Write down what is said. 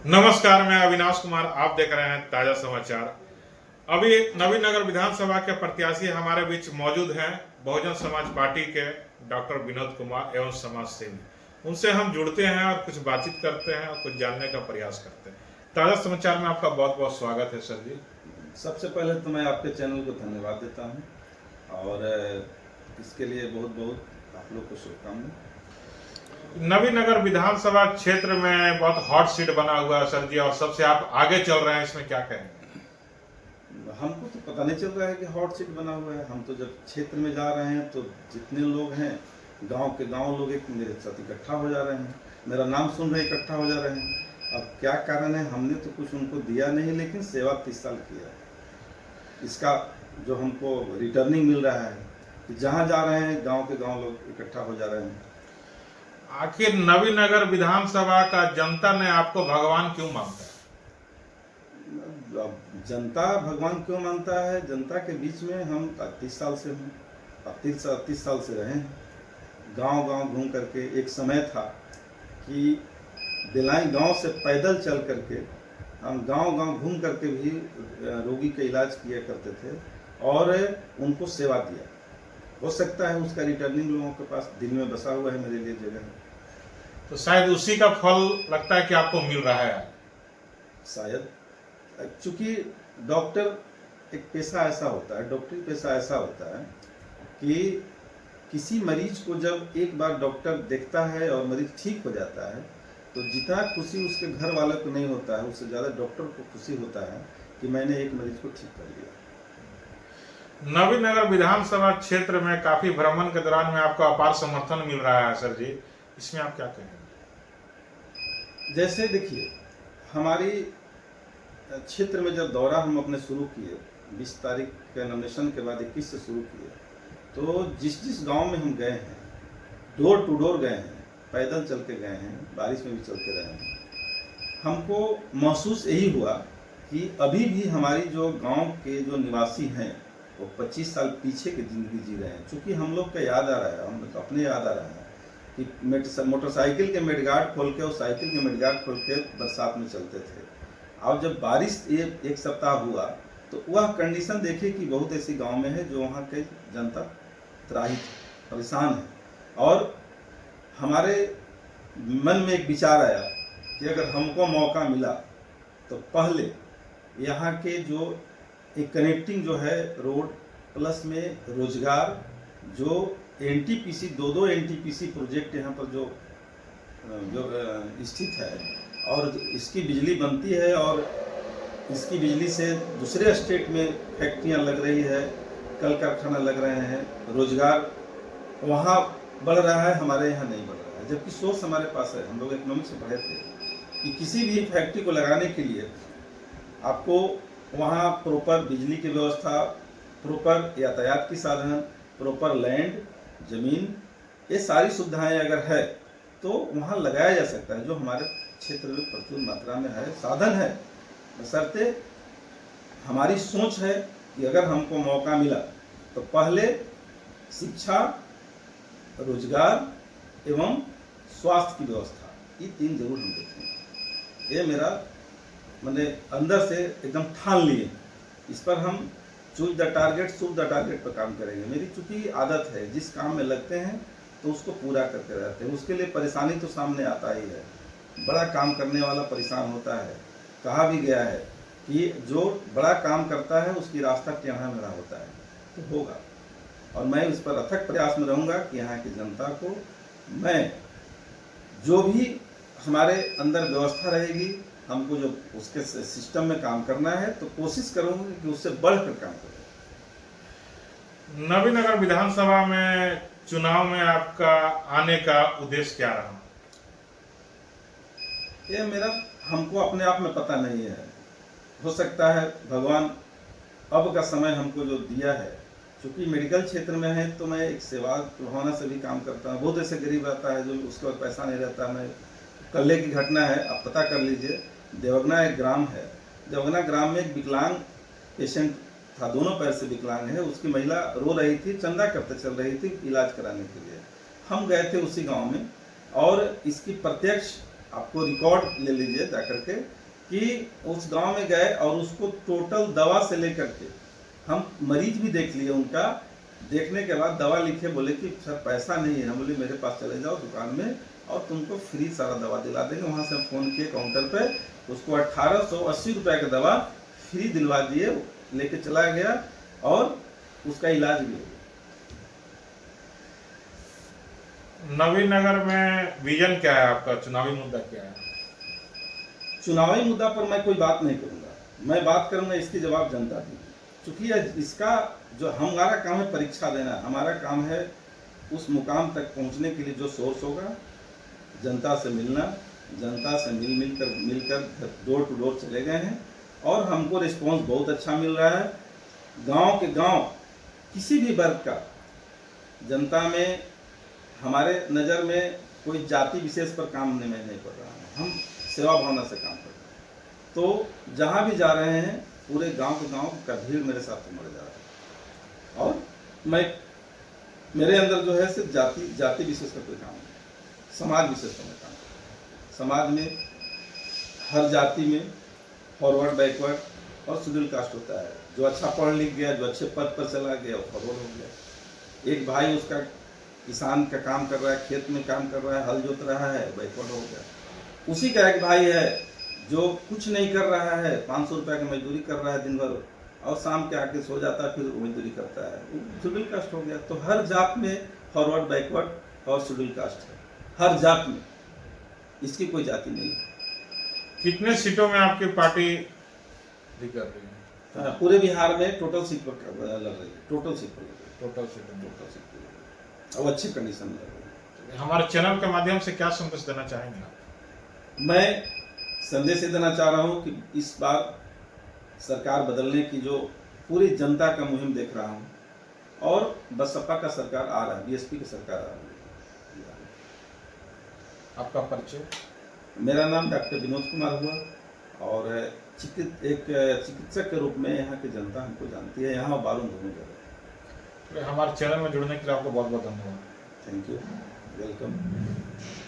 नमस्कार, मैं अविनाश कुमार। आप देख रहे हैं ताजा समाचार। अभी नवीनगर विधानसभा के प्रत्याशी हमारे बीच मौजूद हैं, बहुजन समाज पार्टी के डॉक्टर विनोद कुमार एवं समाज सेवी। उनसे हम जुड़ते हैं और कुछ बातचीत करते हैं और कुछ जानने का प्रयास करते हैं। ताजा समाचार में आपका बहुत बहुत स्वागत है सर जी। सबसे पहले तो मैं आपके चैनल को धन्यवाद देता हूं और इसके लिए बहुत बहुत आप लोग को शुभकामनाएं। नवीनगर विधानसभा क्षेत्र में बहुत हॉट सीट बना हुआ है सर जी, और सबसे आप आगे चल रहे हैं, इसमें क्या कहेंगे? हमको तो पता नहीं चल रहा है कि हॉट सीट बना हुआ है। हम तो जब क्षेत्र में जा रहे हैं तो जितने लोग हैं गांव के गांव लोग एक मेरे साथ इकट्ठा हो जा रहे हैं, मेरा नाम सुन रहे इकट्ठा हो जा रहे हैं। अब क्या कारण है, हमने तो कुछ उनको दिया नहीं, लेकिन सेवा 30 साल किया है। इसका जो हमको रिटर्निंग मिल रहा है कि जहाँ जा रहे हैं गाँव के गाँव लोग इकट्ठा हो जा रहे हैं। आखिर नवीनगर विधानसभा का जनता ने आपको भगवान क्यों मानता है? अब जनता भगवान क्यों मानता है? जनता के बीच में हम 30 साल से हैं, 30 साल से रहे हैं। गांव गांव घूम करके एक समय था कि बेलाई गांव से पैदल चल करके हम गांव गांव घूम करके भी रोगी का इलाज किया करते थे और उनको सेवा दिया। हो सकता है उसका रिटर्निंग लोगों के पास दिल में बसा हुआ है मेरे लिए जगह, तो शायद उसी का फल लगता है कि आपको मिल रहा है। शायद। चूंकि डॉक्टर एक पेशा ऐसा होता है, डॉक्टरी पेशा ऐसा होता है कि किसी मरीज को जब एक बार डॉक्टर देखता है और मरीज ठीक हो जाता है तो जितना खुशी उसके घर वालों को नहीं होता है, उससे ज़्यादा डॉक्टर को खुशी होता है कि मैंने एक मरीज को ठीक कर लिया। नवीनगर विधानसभा क्षेत्र में काफी भ्रमण के दौरान में आपको अपार समर्थन मिल रहा है सर जी, इसमें आप क्या कहेंगे? जैसे देखिए, हमारी क्षेत्र में जब दौरा हम अपने शुरू किए 20 तारीख के नॉमिनेशन के बाद 21 से शुरू किए, तो जिस जिस गांव में हम गए हैं, डोर टू डोर गए हैं, पैदल चल के गए हैं, बारिश में भी चलते रहे हैं, हमको महसूस यही हुआ कि अभी भी हमारी जो गांव के जो निवासी हैं वो 25 साल पीछे की ज़िंदगी जी रहे हैं। चूँकि हम लोग का याद आ रहा है, हम लोग अपने याद आ रहा है कि मोटरसाइकिल के मेडगार्ड खोल के और साइकिल के मेडगार्ड खोल के बरसात में चलते थे। अब जब बारिश एक सप्ताह हुआ तो वह कंडीशन देखिए कि बहुत ऐसी गांव में है जो वहाँ के जनता त्राही परेशान है। और हमारे मन में एक विचार आया कि अगर हमको मौका मिला तो पहले यहाँ के जो एक कनेक्टिंग जो है रोड प्लस में रोजगार, जो एनटीपीसी 2 एनटीपीसी प्रोजेक्ट यहाँ पर जो स्थित है और इसकी बिजली बनती है और इसकी बिजली से दूसरे स्टेट में फैक्ट्रियाँ लग रही है, कल कारखाना लग रहे हैं, रोजगार वहाँ बढ़ रहा है, हमारे यहाँ नहीं बढ़ रहा है। जबकि सोच हमारे पास है, हम लोग इकोनॉमिक्स से पढ़े थे कि किसी भी फैक्ट्री को लगाने के लिए आपको वहाँ प्रॉपर बिजली की व्यवस्था, प्रॉपर यातायात की साधन, प्रॉपर लैंड जमीन, ये सारी सुविधाएं अगर है तो वहाँ लगाया जा सकता है, जो हमारे क्षेत्र में प्रचुर मात्रा में है, साधन है। बशर्ते हमारी सोच है कि अगर हमको मौका मिला तो पहले शिक्षा, रोजगार एवं स्वास्थ्य की व्यवस्था, ये 3 जरूर हम देखेंगे। ये मेरा मैंने अंदर से एकदम ठान लिए, इस पर हम choose the target shoot the target पर काम करेंगे। मेरी चूंकि आदत है, जिस काम में लगते हैं तो उसको पूरा करते रहते हैं। उसके लिए परेशानी तो सामने आता ही है, बड़ा काम करने वाला परेशान होता है। कहा भी गया है कि जो बड़ा काम करता है उसकी रास्ता टेढ़ा मेढ़ा होता है, तो होगा। और मैं इस पर अथक प्रयास में रहूँगा कि यहाँ की जनता को मैं जो भी हमारे अंदर व्यवस्था रहेगी, हमको जो उसके सिस्टम में काम करना है तो कोशिश करूंगा कि उससे बढ़कर काम करें। नवीनगर विधानसभा में चुनाव में आपका आने का उद्देश्य क्या रहा? ये मेरा हमको अपने आप में पता नहीं है। हो सकता है भगवान अब का समय हमको जो दिया है, चूँकि मेडिकल क्षेत्र में है तो मैं एक सेवा भावना से भी काम करता हूँ। बहुत ऐसे गरीब रहता है जो उसके पास पैसा नहीं रहता। मैं कल्ले की घटना है, आप पता कर लीजिए, देवगना एक ग्राम है, देवगना ग्राम में एक विकलांग पेशेंट था, दोनों पैर से विकलांग है। उसकी महिला रो रही थी, चंदा करते चल रही थी इलाज कराने के लिए। हम गए थे उसी गांव में और इसकी प्रत्यक्ष आपको रिकॉर्ड ले लीजिए जा करके कि उस गांव में गए और उसको टोटल दवा से लेकर के हम मरीज भी देख लिए उनका। देखने के बाद दवा लिखे, बोले कि सर पैसा नहीं है। हम बोले मेरे पास चले जाओ दुकान में और तुमको फ्री सारा दवा दिला देंगे। वहाँ से फ़ोन किए काउंटर पे, उसको 1880 रुपये का दवा फ्री दिलवा दिए, लेके चला गया और उसका इलाज भी हो गया। नवीन नगर में विजन क्या है आपका, चुनावी मुद्दा क्या है? चुनावी मुद्दा पर मैं कोई बात नहीं करूंगा, मैं बात करूंगा इसकी जवाब जनता देगी। चूंकि इसका जो हमारा काम है परीक्षा देना, हमारा काम है उस मुकाम तक पहुंचने के लिए जो सोर्स होगा, जनता से मिलना, जनता से मिलकर डोर टू डोर चले गए हैं और हमको रिस्पांस बहुत अच्छा मिल रहा है। गांव के गांव किसी भी वर्ग का जनता में हमारे नज़र में कोई जाति विशेष पर काम नहीं कर रहा है, हम सेवा भावना से काम कर रहे हैं। तो जहाँ भी जा रहे हैं पूरे गांव के गांव का भीड़ मेरे साथ उमड़ जा रहा है और मेरे अंदर जो है सिर्फ जाति विशेष का कोई काम नहीं, समाज विशेष का मैं काम करता हूँ। समाज में हर जाति में फॉरवर्ड, बैकवर्ड और शेड्यूल कास्ट होता है। जो अच्छा पढ़ लिख गया, जो अच्छे पद पर चला गया वो फॉरवर्ड हो गया। एक भाई उसका किसान का काम कर रहा है, खेत में काम कर रहा है, हल जोत रहा है, बैकवर्ड हो गया। उसी का एक भाई है जो कुछ नहीं कर रहा है, 500 रुपये की मजदूरी कर रहा है दिन भर और शाम के आके सो जाता है, फिर मजदूरी करता है, वो शेड्यूल कास्ट हो गया। तो हर जात में फॉरवर्ड, बैकवर्ड और शेड्यूल कास्ट है, हर जात में, इसकी कोई जाति नहीं है। कितने सीटों में आपकी पार्टी कर रही है? पूरे बिहार में टोटल सीट पर लड़ रही है, टोटल सीट पर टोटल सीट और अच्छी कंडीशन में लड़ रही है। हमारे चैनल के माध्यम से क्या संदेश देना चाहेंगे आप? मैं संदेश देना चाह रहा हूँ कि इस बार सरकार बदलने की जो पूरी जनता का मुहिम देख रहा हूँ और बसपा का सरकार आ रहा है, बीएसपी की सरकार आ रही है। आपका परिचय? मेरा नाम डॉक्टर विनोद कुमार हुआ और एक चिकित्सक के रूप में यहाँ की जनता हमको जानती है, यहाँ बालू दोनों जगह। हमारे चैनल में जुड़ने के लिए आपको बहुत बहुत धन्यवाद। Thank you, welcome.